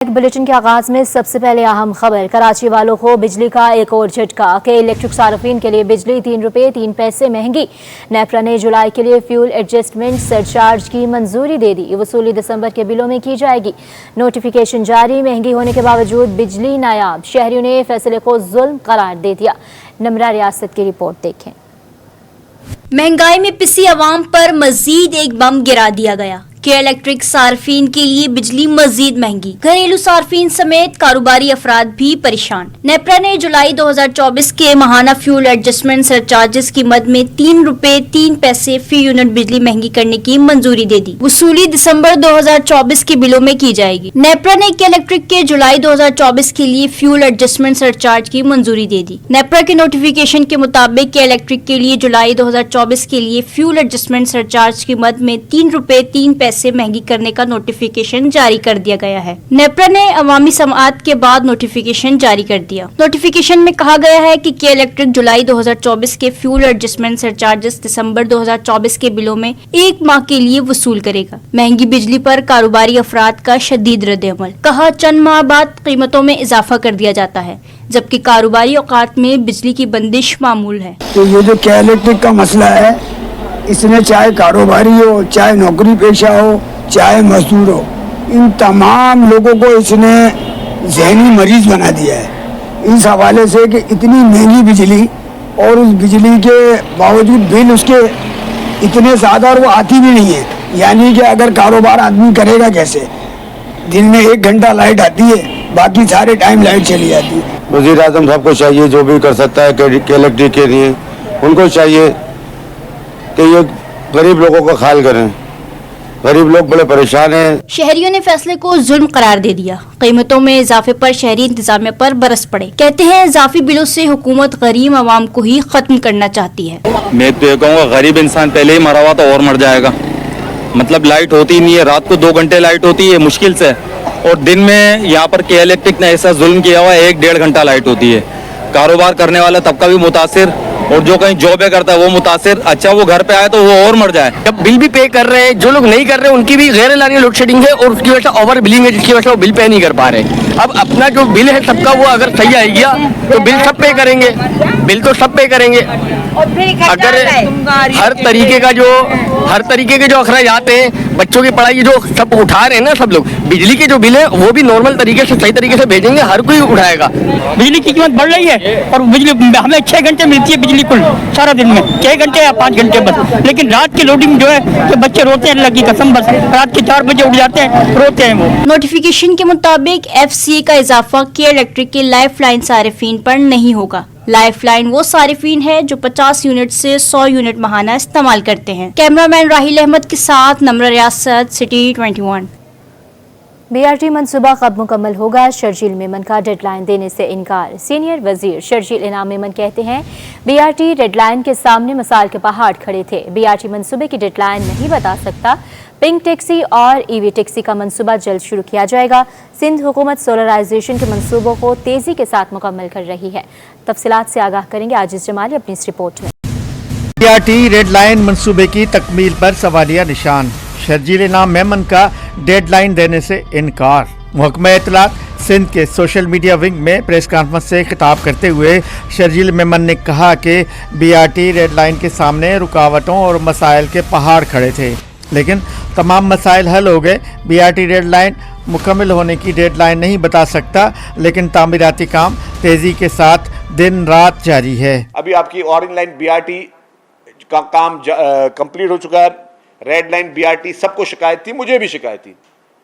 Bulletin के आगाज में सबसे पहले अहम खबर। कराची वालों को बिजली का एक और झटका के इलेक्ट्रिक सार्फिन के लिए बिजली 3 रुपये 3 पैसे महंगी। नेपरा ने जुलाई के लिए फ्यूल एडजस्टमेंट सरचार्ज की मंजूरी दे दी। वसूली दिसंबर के बिलों में की जाएगी। नोटिफिकेशन जारी। महंगी होने के बावजूद बिजली नायाब। शहरियों ने फैसले को जुल्म करार दे दिया। नमरा रियासत की रिपोर्ट देखें। महंगाई में पिसी आवाम पर मजीद एक बम गिरा दिया गया कि इलेक्ट्रिक सार्फिन के लिए बिजली मजीद महंगी। घरेलू सार्फिन समेत कारोबारी अफराद भी परेशान। नेपरा ने जुलाई 2024 के माहाना फ्यूल एडजस्टमेंट सरचार्जेस की मद में 3 रुपये 3 पैसे फी यूनिट बिजली महंगी करने की मंजूरी दे दी। वसूली दिसंबर 2024 के बिलों में की जाएगी। नेपरा ने के इलेक्ट्रिक के जुलाई 2024 के लिए फ्यूल एडजस्टमेंट सरचार्ज की मंजूरी दे दी। नेपरा के नोटिफिकेशन के मुताबिक के इलेक्ट्रिक के लिए जुलाई 2024 के लिए फ्यूल एडजस्टमेंट सरचार्ज की मद में 3 रुपये 3 पैसे महंगी करने का नोटिफिकेशन जारी कर दिया गया है। नेपरा ने अवामी समाअत के बाद नोटिफिकेशन जारी कर दिया। नोटिफिकेशन में कहा गया है कि के इलेक्ट्रिक जुलाई 2024 के फ्यूल एडजस्टमेंट सरचार्जेस दिसंबर 2024 के बिलों में 1 माह के लिए वसूल करेगा। महंगी बिजली पर कारोबारी अफराद का शदीद रद्द-ए-अमल। कहा चंद माह बाद कीमतों में इजाफा कर दिया जाता है, जबकि कारोबारी औकात में बिजली की बंदिश मामूल है। तो ये जो के इलेक्ट्रिक का मसला है, इसने चाहे कारोबारी हो, चाहे नौकरी पेशा हो, चाहे मजदूर हो, इन तमाम लोगों को इसने जहनी मरीज बना दिया है। इस हवाले से कि इतनी महंगी बिजली और उस बिजली के बावजूद बिल उसके इतने ज़्यादा और वो आती भी नहीं है। यानी कि अगर कारोबार आदमी करेगा कैसे? दिन में 1 घंटा लाइट आती है, बाकी सारे टाइम लाइट चली जाती है। वज़ीर आज़म साहब को चाहिए, जो भी कर सकता है के इलेक्ट्रिक के लिए, उनको चाहिए कि ये गरीब लोगों का ख्याल करें। गरीब लोग बड़े परेशान हैं। शहरियों ने फैसले को जुल्म करार दे दिया। कीमतों में इजाफे पर शहरी इंतजामिया पर बरस पड़े। कहते हैं इजाफी बिलों से हुकूमत गरीब आवाम को ही खत्म करना चाहती है। मैं तो ये कहूँगा, गरीब इंसान पहले ही मरा हुआ तो और मर जाएगा। मतलब लाइट होती नहीं है, रात को 2 घंटे लाइट होती है मुश्किल से, और दिन में यहाँ पर के इलेक्ट्रिक ने ऐसा जुल्म किया हुआ है 1-1.5 घंटा लाइट होती है। कारोबार करने वाला तबका भी मुतासिर, और जो कहीं जॉब करता है वो मुतासिर। अच्छा वो घर पे आए तो वो और मर जाए। जब बिल भी पे कर रहे हैं, जो लोग नहीं कर रहे हैं उनकी भी गैर एलानी लोड शेडिंग है, और उसकी वजह से ओवर बिलिंग है, जिसकी वजह से वो बिल पे नहीं कर पा रहे। अब अपना जो बिल है सबका, वो अगर सही आएगा तो बिल सब पे करेंगे, बिल तो सब पे करेंगे। अगर हर तरीके के जो अखराजात हैं, बच्चों की पढ़ाई जो सब उठा रहे हैं ना सब लोग, बिजली के जो बिल है वो भी नॉर्मल तरीके से सही तरीके से भेजेंगे, हर कोई उठाएगा। बिजली की कीमत बढ़ रही है और बिजली हमें 6 घंटे मिलती है बिजली कुल सारा दिन में, 6 घंटे या 5 घंटे बस। लेकिन रात की लोडिंग जो है तो बच्चे रोते हैं, अल्लाह की कसम, बस रात के 4 बजे उठ जाते हैं, रोते हैं वो। नोटिफिकेशन के मुताबिक FCA का इजाफा के इलेक्ट्रिक के लाइफ लाइन सारिफीन पर नहीं होगा। लाइफ लाइन वो सारिफीन है जो 50 यूनिट से 100 यूनिट माहाना इस्तेमाल करते हैं। कैमरामैन राहिल अहमद के साथ नमरा रियासत, सिटी 21। BRT मंसूबा कब मुकम्मल होगा? शर्जील मेमन का डेडलाइन देने से इनकार। सीनियर वजीर शर्जील इनाम मेमन कहते हैं BRT डेडलाइन के सामने मसाइल के पहाड़ खड़े थे। BRT मंसूबे की डेडलाइन नहीं बता सकता। पिंक टैक्सी और EV टैक्सी का मंसूबा जल्द शुरू किया जाएगा। सिंध हुकूमत सोलराइजेशन के मंसूबों को तेजी के साथ मुकम्मल कर रही है। तफसीलात से आगाह करेंगे आजिज जमाली अपनी इस रिपोर्ट में। BRT रेड लाइन मंसूबे की तकमील पर सवालिया निशान। शर्जील इनाम मेमन का डेडलाइन देने से इनकार। महकमा इत्तलात सिंध के सोशल मीडिया विंग में प्रेस कॉन्फ्रेंस से खिताब करते हुए शर्जील मेमन ने कहा कि BRT रेड लाइन के सामने रुकावटों और मसाइल के पहाड़ खड़े थे, लेकिन तमाम मसाइल हल हो गए। BRT रेड लाइन मुकम्मल होने की डेडलाइन नहीं बता सकता, लेकिन तामीराती काम तेज़ी के साथ दिन रात जारी है। अभी आपकी ऑरेंज लाइन BRT का काम कंप्लीट हो चुका है। रेड लाइन BRT सबको शिकायत थी, मुझे भी शिकायत थी,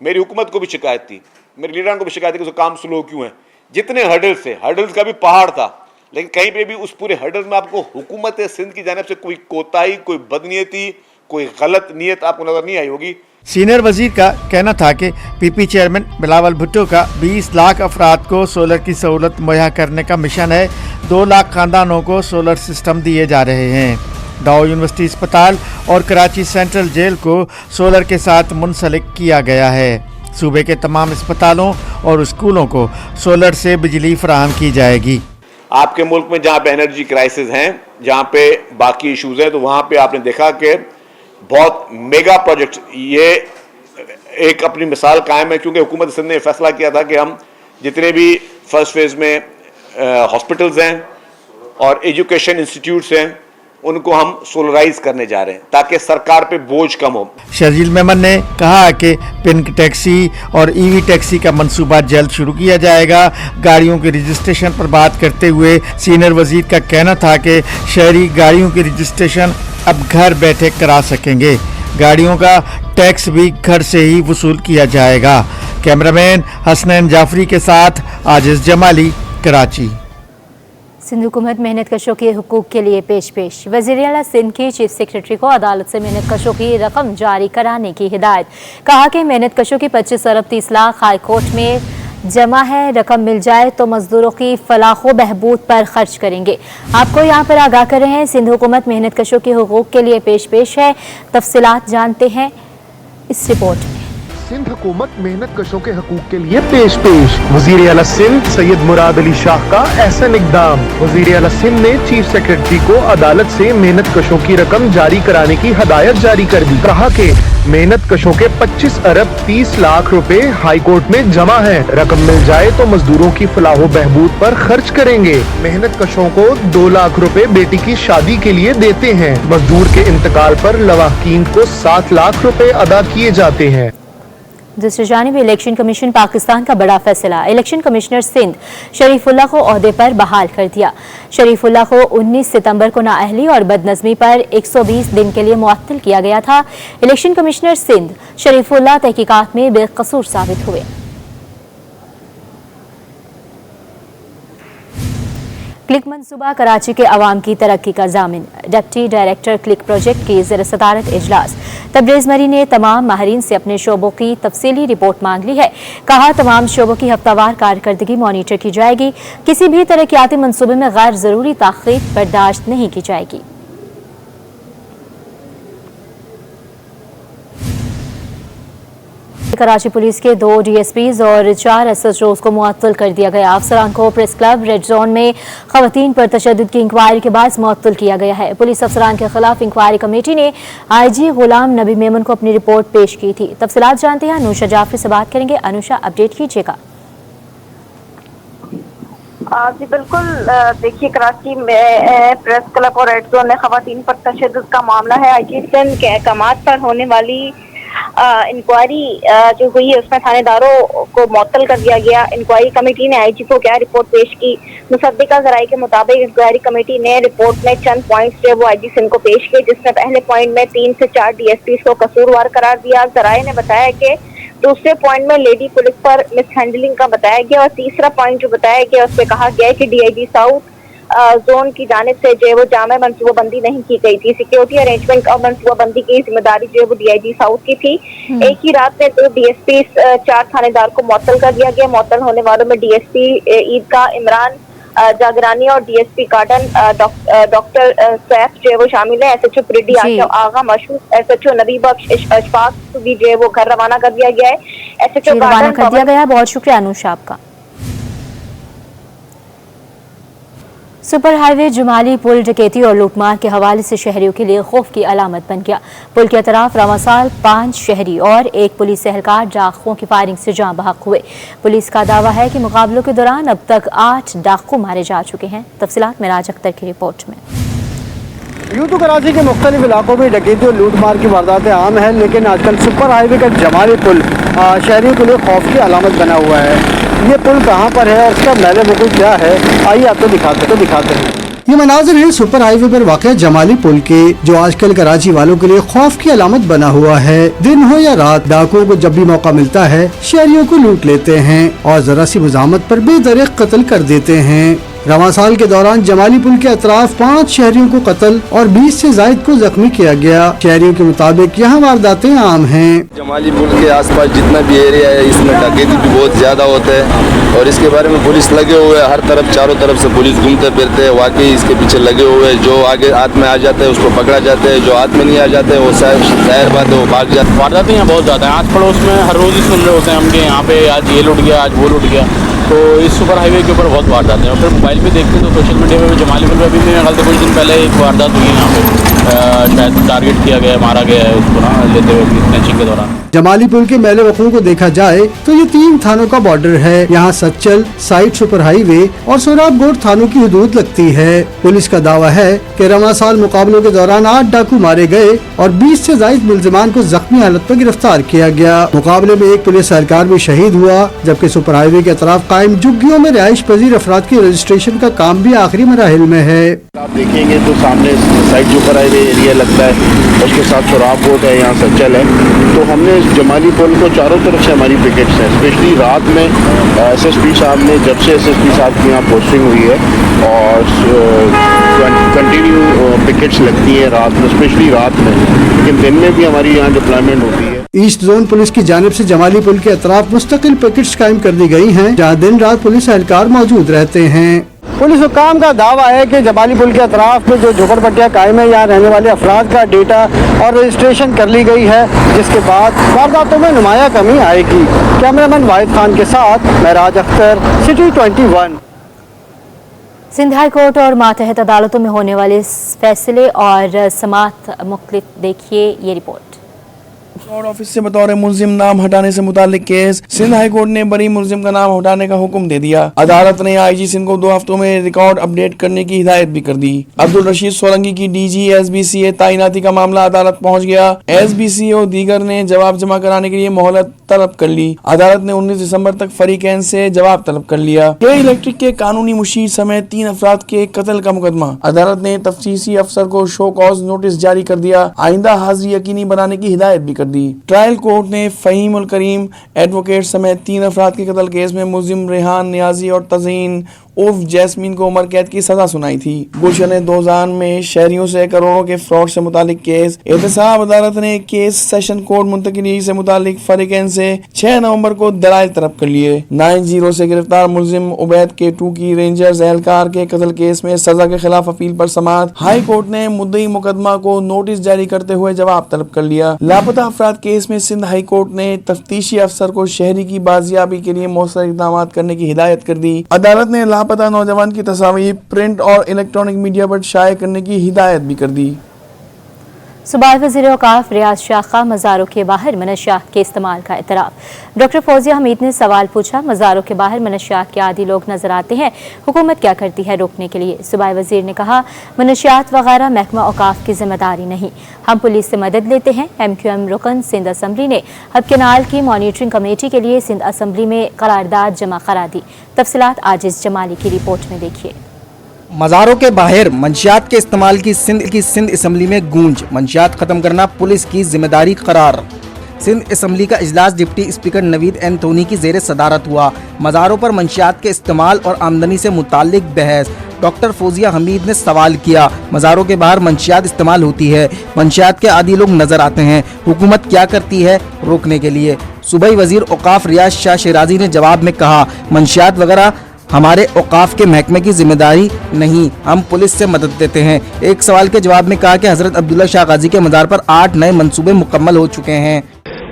मेरी हुकूमत को भी शिकायत थी, मेरे लीडर को भी शिकायत थी कि काम स्लो क्यों है। जितने हर्डल्स थे, हर्डल्स का भी पहाड़ था, लेकिन कहीं पे भी उस पूरे हर्डल्स में आपको हुकूमत सिंध की जानिब से कोई कोताही, कोई बदनीयती, कोई गलत नीयत आपको नजर नहीं आई होगी। सीनियर वजीर का कहना था कि PP चेयरमैन बिलावल भुट्टो का 20 लाख अफराद को सोलर की सहूलत मुहैया करने का मिशन है। 2 लाख खानदानों को सोलर सिस्टम दिए जा रहे हैं। डाउ यूनिवर्सिटी अस्पताल और कराची सेंट्रल जेल को सोलर के साथ मुंसलिक किया गया है। सूबे के तमाम अस्पतालों और स्कूलों को सोलर से बिजली फराहम की जाएगी। आपके मुल्क में जहाँ पे एनर्जी क्राइसिस हैं, जहाँ पे बाकी इशूज़ हैं, तो वहाँ पे आपने देखा कि बहुत मेगा प्रोजेक्ट, ये एक अपनी मिसाल कायम है, क्योंकि हुकूमत सिंध ने फैसला किया था कि हम जितने भी फर्स्ट फेज़ में हॉस्पिटल्स हैं और एजुकेशन इंस्टीट्यूट्स हैं उनको हम सोलराइज करने जा रहे हैं ताकि सरकार पे बोझ कम हो। शर्जील मेमन ने कहा कि पिंक टैक्सी और ईवी टैक्सी का मंसूबा जल्द शुरू किया जाएगा। गाड़ियों के रजिस्ट्रेशन पर बात करते हुए सीनियर वजीर का कहना था कि शहरी गाड़ियों की रजिस्ट्रेशन अब घर बैठे करा सकेंगे। गाड़ियों का टैक्स भी घर से ही वसूल किया जाएगा। कैमरामैन हसनैन जाफरी के साथ आजिज जमाली, कराची। सिंध हुकूमत मेहनत कशों के हुकूक के लिए पेश वज़ीर आला सिंध की चीफ सेक्रेटरी को अदालत से मेहनत कशों की रकम जारी कराने की हिदायत। कहा कि मेहनत कशों की 25 अरब 30 लाख हाई कोर्ट में जमा है, रकम मिल जाए तो मजदूरों की फलाह बहबूद पर खर्च करेंगे। आपको यहाँ पर आगाह कर रहे हैं, सिंध हुकूमत मेहनत कशों के हुकूक के लिए पेश है। तफसीलात जानते हैं इस रिपोर्ट में। सिंध हुकूमत मेहनत कशों के हकूक के लिए पेश वज़ीर आला सिंध सैयद मुराद अली शाह का एहसन इक़दाम। वज़ीर आला सिंध ने चीफ सेक्रेटरी को अदालत से मेहनत कशों की रकम जारी कराने की हदायत जारी कर दी। कहा कि मेहनत कशों के 25 अरब 30 लाख रुपए हाई कोर्ट में जमा है, रकम मिल जाए तो मजदूरों की फलाह बहबूद पर खर्च करेंगे। मेहनत कशों को 2 लाख रुपए बेटी की शादी के लिए देते हैं। मजदूर के इंतकाल पर लवाहकीन को 7 लाख रुपए अदा किए जाते हैं। दूसरी जानिब इलेक्शन कमीशन पाकिस्तान का बड़ा फैसला। इलेक्शन कमिश्नर सिंध शरीफुल्लाह को ओहदे पर बहाल कर दिया। शरीफुल्लाह को 19 सितंबर को नाअहली और बदनज़मी पर 120 दिन के लिए मुअत्तल किया गया था। इलेक्शन कमिश्नर सिंध शरीफुल्लाह तहकीकात में बेकसूर साबित हुए। क्लिक मंसूबा कराची के अवाम की तरक्की का जामिन। डिप्टी डायरेक्टर क्लिक प्रोजेक्ट की ज़ेर सदारत इजलास। तबरेज़ मरी ने तमाम माहिरीन से अपने शोबों की तफसीली रिपोर्ट मांग ली है। कहा तमाम शोबों की हफ्तावार कारकर्दगी मॉनिटर की जाएगी। किसी भी तरक्याती मंसूबे में गैर ज़रूरी ताख़ीर बर्दाश्त नहीं की जाएगी। कराची पुलिस के 2 DSPs और 4 SHOs को मुअत्तल कर दिया गया। अफसरान को प्रेस क्लब रेड जोन में खवातीन पर तशद्दुद की इंक्वायरी के बाद मुअत्तल किया गया है। पुलिस अफसरान के खिलाफ इंक्वायरी कमेटी ने IG गुलाम नबी मेमन को अपनी रिपोर्ट पेश की थी। तफसीलात जानते हैं, अनुषा जाफरी से बात करेंगे। अनुषा, अपडेट कीजिएगा। जी बिल्कुल, देखिए कराची में प्रेस क्लब और रेड जोन में खवातीन पर तशद्दुद का मामला है। IG सिंध के अहकामात पर होने वाली इंक्वायरी जो हुई है उसमें थानेदारों को मुअत्तल कर दिया गया। इंक्वायरी कमेटी ने IG को क्या रिपोर्ट पेश की। मुसद्दिका ज़राए के मुताबिक इंक्वायरी कमेटी ने रिपोर्ट में चंद पॉइंट्स जो वो IG सिंध को पेश किए, जिसमें पहले पॉइंट में 3 से 4 DSPs को कसूरवार करार दिया। ज़राए ने बताया कि दूसरे पॉइंट में लेडी पुलिस पर मिसहैंडलिंग का बताया गया और तीसरा पॉइंट जो बताया गया उसमें कहा गया है कि DIG साउथ जोन की जानिब से जो है वो जामे मनसूबाबंदी नहीं की गई थी। सिक्योरिटी अरेंजमेंट और मनसूबाबंदी की जिम्मेदारी जो है वो DIG साउथ की थी। एक ही रात में 2 DSPs 4 थानेदार को मुअत्तल कर दिया गया। मुअत्तल होने वालों में DSP ईदगाह इमरान जागरानी और DSP गार्डन डॉक्टर सैफ जो है वो शामिल है। SHO प्रिडी आगा मशहूर, SHO नबी बख्श अशफाक भी जो है वो घर रवाना कर दिया गया है। SHO रवाना कर दिया गया। बहुत शुक्रिया अनुषा आपका। सुपर हाईवे जुमाली पुल डकैती और लूटमार के हवाले से शहरियों के लिए खौफ की अलामत बन गया। पुल के अतराफ रवां साल 5 शहरी और 1 पुलिस एहलकार डाकुओं की फायरिंग से जाँ बहक हुए। पुलिस का दावा है कि मुकाबलों के दौरान अब तक 8 डाकू मारे जा चुके हैं। तफसीलात मिराज अख्तर की रिपोर्ट में। यूँ तो कराची के मुख्तलिफ इलाकों में डकैती और लूटमार की वारदातें आम हैं, लेकिन आजकल सुपर हाईवे का जमाली पुल शहरियों के लिए खौफ की अलामत बना हुआ है। ये पुल कहाँ पर है और उसका मैल वकूफ़ क्या है, आइए आपको दिखाते हैं। ये मनाजिर है सुपर हाईवे पर वाक़ जमाली पुल के, जो आजकल कराची वालों के लिए खौफ की अलामत बना हुआ है। दिन हो या रात, डाकुओं को जब भी मौका मिलता है शहरियों को लूट लेते हैं और जरा सी मज़ामत पर बेदरिक कत्ल कर देते हैं। रवां साल के दौरान जमाली पुल के अतराफ 5 शहरियों को कत्ल और 20 से जायद को जख्मी किया गया। शहरियों के मुताबिक यहाँ वारदातें आम हैं। जमाली पुल के आसपास जितना भी एरिया है इसमें डकैती भी बहुत ज्यादा होता है और इसके बारे में पुलिस लगे हुए है। हर तरफ चारों तरफ से पुलिस घूमते फिरते हैं। वाकई इसके पीछे लगे हुए हैं। जो आगे हाथ में आ जाते हैं उसको पकड़ा जाता है, जो हाथ में नहीं आ जाते वो जाहिर बात है वो भाग जाते हैं। वारदातें यहाँ बहुत ज़्यादा हैं। आस पड़ोस में हर रोज़ ही सुन रहे होते हैं हम कि यहाँ पे आज ये लुट गया, आज वो लुट गया। तो इस सुपर हाईवे के ऊपर बहुत वारदात हैं और फिर मोबाइल पे देखते हैं तो सोशल मीडिया पे जमाली पुल पे अभी मेरे ख्याल से कुछ दिन पहले एक वारदात हुई है। यहाँ पे शायद टारगेट किया गया है, मारा गया है उसको ना लेते हुए स्नैचिंग के दौरान। जमाली पुल के मेले वकूओं को देखा जाए तो ये 3 थानों का बॉर्डर है। यहाँ सच्चल, साइड सुपर हाईवे और सोराबगोट थानों की हदूद लगती है। पुलिस का दावा है कि रवां साल मुकाबलों के दौरान 8 डाकू मारे गए और 20 से ज्यादा मुलजिमान को जख्मी हालत में गिरफ्तार किया गया। मुकाबले में एक पुलिस एहलकार भी शहीद हुआ, जबकि सुपर हाईवे के अतराफ कायम झुग्गियों में रिहाइश पजीर अफराद की रजिस्ट्रेशन का काम भी आखिरी मराहिल में है। आप देखेंगे तो सामने साइड सुपर हाईवे एरिया लगता है, उसके साथ सोराबगोट है, यहाँ सच्चल है। तो हमने जमाली पुल को चारों तरफ से हमारी पिकेट्स हैं, स्पेशली रात में एसएसपी साहब ने, जब से एसएसपी साहब की यहाँ पोस्टिंग हुई है और कंटिन्यू पिकेट्स लगती हैं रात में, स्पेशली रात में, लेकिन दिन में भी हमारी यहाँ डिप्लॉयमेंट होती है। ईस्ट जोन पुलिस की जानिब से जमाली पुल के अतराफ मुस्तकिल पिकेट्स कायम कर दी गई हैं, जहाँ दिन रात पुलिस एहलकार मौजूद रहते हैं। पुलिस हुकाम का दावा है कि जमाली पुल के अतराफ में जो झोपड़पट्टियाँ कायम है, यहाँ रहने वाले अफराद का डेटा और रजिस्ट्रेशन कर ली गई है, जिसके बाद वारदातों में नुमाया कमी आएगी। कैमरामैन वाहिद खान के साथ Mehraj Akhtar, city 21। Sindh high court और मातहत अदालतों में होने वाले फैसले और समाअत मुख्तलिफ, देखिए ये रिपोर्ट। रिकॉर्ड ऑफिस से बतौर मुलजिम नाम हटाने से मुतालिक केस, सिंध हाई कोर्ट ने बरी मुलजिम का नाम हटाने का हुक्म दे दिया। अदालत ने आईजी सिंध को 2 हफ्तों में रिकॉर्ड अपडेट करने की हिदायत भी कर दी। अब्दुल रशीद सोलंकी की डीजी एसबीसीए तैनाती का मामला अदालत पहुंच गया। एसबीसीए और दीगर ने जवाब जमा कराने के लिए मोहलत तलब कर ली। अदालत ने 19 दिसंबर तक फरीकैन से जवाब तलब कर लिया। के इलेक्ट्रिक के कानूनी मुशीर समेत 3 अफराद के कत्ल का मुकदमा, अदालत ने तफ्तीशी अफसर को शो कॉज नोटिस जारी कर दिया। आइंदा हाजिरी यकीनी बनाने की हिदायत भी कर दी। ट्रायल कोर्ट ने फहीम उल करीम एडवोकेट समेत 3 अफराद के कत्ल केस में मुलजिम रेहान नियाजी और तज़ीन उर्फ जैस्मीन को उम्र कैद की सजा सुनाई थी। गुलशन दोजान में शहरियों से करोड़ों के फ्रॉड से मुतालिक केस, एहतसाब अदालत ने केस सेशन कोर्ट मुंतकिली से मुतालिक फरीकैन से 6 नवंबर को दलाइल तलब कर लिए। 9-0 से गिरफ्तार मुलजिम उबैद K2 की रेंजर्स एहलकार के कत्ल केस में सजा के खिलाफ अपील पर समाअत। हाई कोर्ट ने मुद्दई मुकदमा को नोटिस जारी करते हुए जवाब तलब कर लिया। लापता अफराद केस में सिंध हाई कोर्ट ने तफ्तीशी अफसर को शहरी की बाजियाबी के लिए मौसर इक़दाम करने की हिदायत कर दी। अदालत ने लापता नौजवान की तस्वीर प्रिंट और इलेक्ट्रॉनिक मीडिया पर शाये करने की हिदायत भी कर दी। सूबाई वज़ीर औक़ाफ़ रियाज शाह मज़ारों के बाहर मनशियात के इस्तेमाल का एतराफ़। डॉक्टर फौजिया हमीद ने सवाल पूछा, मज़ारों के बाहर मनशियात के आदी लोग नजर आते हैं, हुकूमत क्या करती है रोकने के लिए? सूबाई वज़ीर ने कहा, मनशियात वगैरह महकमा औक़ाफ़ की जिम्मेदारी नहीं, हम पुलिस से मदद लेते हैं। MQM रुकन सिंध असम्बली ने हब कैनाल की मॉनिटरिंग कमेटी के लिए सिंध असम्बली में करारदाद जमा करा दी। तफसीलात आजिज़ जमाली की रिपोर्ट में देखिए। मज़ारों के बाहर मंशियात के इस्तेमाल की सिंध असम्बली में गूंज, मंशियात ख़त्म करना पुलिस की जिम्मेदारी करार। सिंध असम्बली का इजलास डिप्टी स्पीकर नवीद एंथोनी की ज़ेर सदारत हुआ। मज़ारों पर मंशियात के इस्तेमाल और आमदनी से मुताल्लिक बहस। डॉक्टर फौजिया हमीद ने सवाल किया, मज़ारों के बाहर मंशियात इस्तेमाल होती है, मंशियात के आदी लोग नजर आते हैं, हुकूमत क्या करती है रोकने के लिए? सूबाई वज़ीर औक़ाफ़ रियाज शाह शिराजी ने जवाब में कहा, मंशियात वगैरह हमारे औक़ाफ़ के महकमे की जिम्मेदारी नहीं, हम पुलिस से मदद देते हैं। एक सवाल के जवाब में कहा कि हज़रत अब्दुल्ला शाह गाजी के मज़ार पर 8 नए मंसूबे मुकम्मल हो चुके हैं।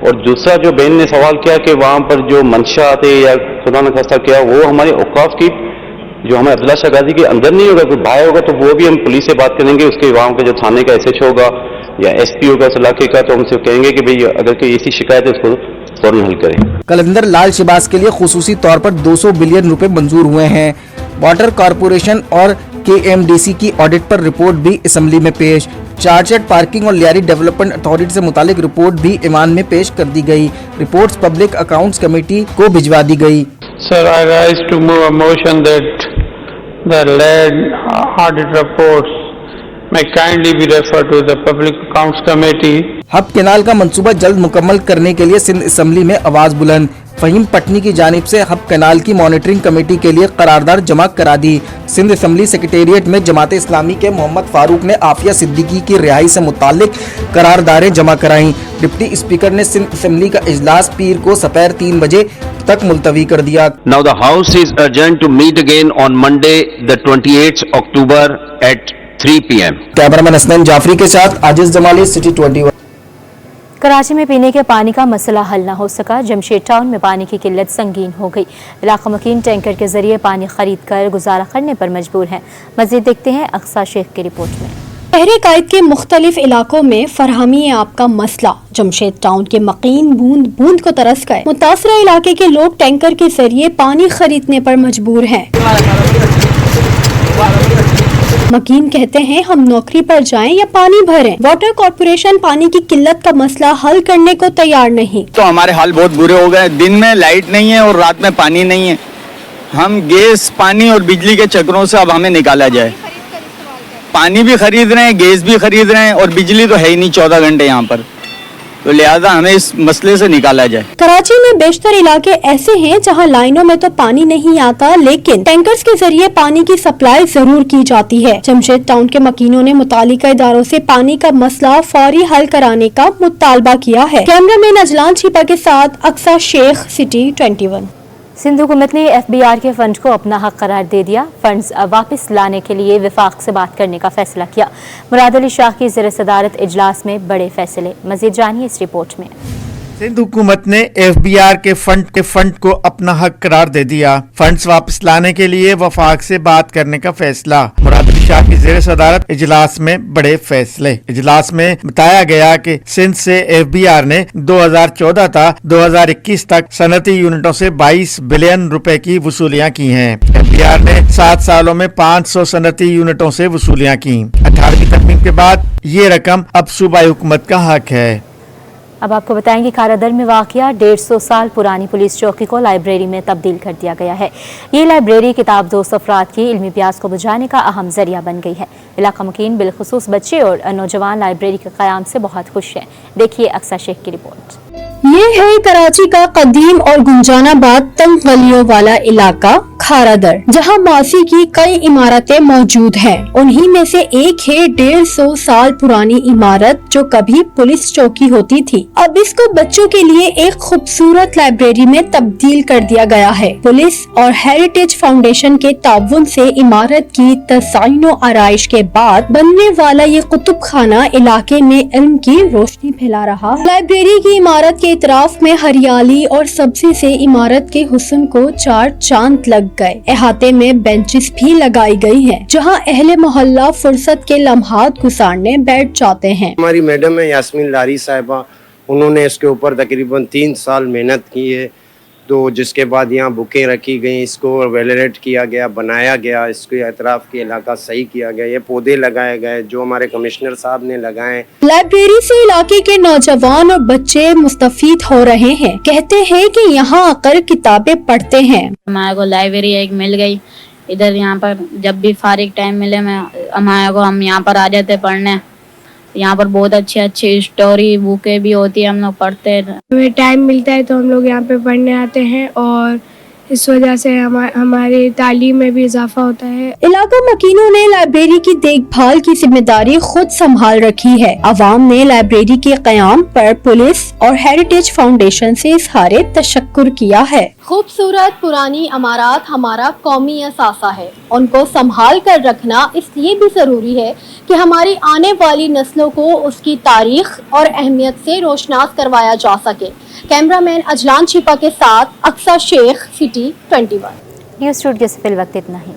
और दूसरा जो बहन ने सवाल किया कि वहाँ पर जो मंशा आते या खुदा न खास्ता किया, वो हमारे औक़ाफ़ की जो हमें अब्दुल्ला शाह गाजी के अंदर नहीं होगा, कोई बाहर होगा तो वो भी हम पुलिस से बात करेंगे। उसके वहाँ के जो थाने का SH होगा या SP होगा उस इलाके का, तो हमसे कहेंगे कि भाई अगर कोई ऐसी शिकायत है उसको फौरन हल करें। कलंदर लाल शिबाज के लिए खुसूसी तौर पर 200 बिलियन रुपए मंजूर हुए हैं। वाटर कॉरपोरेशन और KMDC की ऑडिट पर रिपोर्ट भी असम्बली में पेश। चार्टर्ड पार्किंग और लियारी डेवलपमेंट अथॉरिटी से मुतालिक रिपोर्ट भी ईवान में पेश कर दी गई। रिपोर्ट्स पब्लिक अकाउंट्स कमेटी को भिजवा दी गई। Sir, I rise to move a motion that the land audit reports may kindly be referred to the Public Accounts Committee. Hub canal का मंसूबा जल्द मुकम्मल करने के लिए सिंध असम्बली में आवाज बुलंद। फहीम पटनी की जानिब से हब कैनाल की मॉनिटरिंग कमेटी के लिए करारदाद जमा करा दी। सिंध असम्बली सेक्रेटेरिएट में जमात इस्लामी के मोहम्मद फारूक ने आफिया सिद्दीकी की रिहाई से मुतालिक करारदादें जमा कराईं। डिप्टी स्पीकर ने सिंध असम्बली का इजलास पीर को सपहर 3 बजे तक मुलतवी कर दिया। Now the House is adjourned to meet again on Monday, the 28th October at 3 PM. Cameraman Hasnain Jafri के साथ आजिज जमाली, सिटी 21। कराची में पीने के पानी का मसला हल न हो सका। जमशेद टाउन में पानी की किल्लत संगीन हो गई। इलाका मकीन टैंकर के जरिए पानी खरीद कर गुजारा करने पर मजबूर हैं। मजीद देखते हैं अक्सा शेख की रिपोर्ट में। शहर कायद के मुख्तलिफ इलाकों में फरहमी आब का मसला। जमशेद टाउन के मकीन बूंद बूंद को तरस गए। मुतासरा इलाके के लोग टैंकर के जरिए पानी खरीदने पर मजबूर हैं। मकीन कहते हैं हम नौकरी पर जाएं या पानी भरें, वाटर कॉर्पोरेशन पानी की किल्लत का मसला हल करने को तैयार नहीं। तो हमारे हाल बहुत बुरे हो गए। दिन में लाइट नहीं है और रात में पानी नहीं है। हम गैस, पानी और बिजली के चक्रों से अब हमें निकाला जाए। पानी भी खरीद रहे हैं, गैस भी खरीद रहे हैं और बिजली तो है ही नहीं 14 घंटे यहाँ पर, तो लिहाजा हमें इस मसले से निकाला जाए। कराची में बेशतर इलाके ऐसे हैं जहां लाइनों में तो पानी नहीं आता, लेकिन टैंकर्स के जरिए पानी की सप्लाई जरूर की जाती है। जमशेद टाउन के मकीनों ने मुतालिका इदारों से पानी का मसला फौरी हल कराने का मुतालबा किया है। कैमरामैन अजलान छिपा के साथ अक्सा शेख, सिटी 21। सिंध हुकूमत ने FBR के फंड को अपना हक करार दे दिया। फंड्स वापस लाने के लिए वफाक से बात करने का फैसला किया। मुराद अली शाह की ज़ेर सदारत इजलास में बड़े फैसले। मज़ीद जानिए इस रिपोर्ट में। सिंध हुकूमत ने FBR के फंड को अपना हक करार दे दिया। फंड्स वापस लाने के लिए वफाक से बात करने का फैसला। मुराद अली शाह की ज़ेर सदारत इजलास में बड़े फैसले। इजलास में बताया गया कि सिंध से FBR ने 2014 था 2021 तक सनती यूनिटों से 22 बिलियन रुपए की वसूलियाँ की हैं। FBR ने 7 सालों में 500 सनती यूनिटों से वसूलियाँ की। 18वीं तरमीम के बाद ये रकम अब सूबाई हुकूमत का हक है। अब आपको बताएंगे खारादर में वाक़या 150 साल पुरानी पुलिस चौकी को लाइब्रेरी में तब्दील कर दिया गया है। ये लाइब्रेरी किताब दोस्त अफराद की इल्मी प्यास को बुझाने का अहम जरिया बन गई है। इलाका मुकीन बिलखुसूस बच्चे और नौजवान लाइब्रेरी के क़याम से बहुत खुश हैं। देखिए अक्सा शेख की रिपोर्ट। ये है कराची का कदीम और गुंजानाबाद तंग गलियों वाला इलाका खारादर, जहां मासी की कई इमारतें मौजूद हैं। उन्हीं में से एक है 150 साल पुरानी इमारत जो कभी पुलिस चौकी होती थी। अब इसको बच्चों के लिए एक खूबसूरत लाइब्रेरी में तब्दील कर दिया गया है। पुलिस और हेरिटेज फाउंडेशन के ताउन से इमारत की तज़यीन व आराइश के बाद बनने वाला ये कुतुब खाना इलाके में इल्म की रोशनी फैला रहा। लाइब्रेरी की इमारत के इतराफ में हरियाली और सब्जी से इमारत के हुस्न को 4 चांद लग गए। अहाते में बेंचेस भी लगाई गई हैं, जहां अहले मोहल्ला फुर्सत के लम्हात गुजारने बैठ जाते हैं। हमारी मैडम है यास्मीन लारी साहिबा, उन्होंने इसके ऊपर तकरीबन 3 साल मेहनत की है। तो जिसके बाद यहाँ बुकें रखी गई, इसको वेलरेट किया गया, बनाया गया, इसके अतराफ के इलाका सही किया गया, ये पौधे लगाए गए जो हमारे कमिश्नर साहब ने लगाए। लाइब्रेरी से इलाके के नौजवान और बच्चे मुस्तफीद हो रहे हैं। कहते हैं कि यहाँ आकर किताबें पढ़ते हैं। हमारे को लाइब्रेरी एक मिल गई इधर, यहाँ पर जब भी फारिग टाइम मिले हमारे को हम यहाँ पर आ जाते पढ़ने। यहाँ पर बहुत अच्छी अच्छी स्टोरी बुकें भी होती है, हम लोग पढ़ते हैं। हमें टाइम मिलता है तो हम लोग यहाँ पे पढ़ने आते हैं और इस वजह से हमारी तालीम में भी इजाफा होता है। इलाका मकीनों ने लाइब्रेरी की देखभाल की जिम्मेदारी खुद संभाल रखी है। अवाम ने लाइब्रेरी के क़याम पर पुलिस और हेरिटेज फाउंडेशन से इज़हारे तशक्कुर किया है। खूबसूरत पुरानी इमारत हमारा कौमी असासा है। उनको संभाल कर रखना इसलिए भी जरूरी है कि हमारी आने वाली नस्लों को उसकी तारीख और अहमियत से रोशनास करवाया जा सके। कैमरामैन अजलान छिपा के साथ Aqsa Sheikh, city 21। News studio से फिल वक्त इतना ही।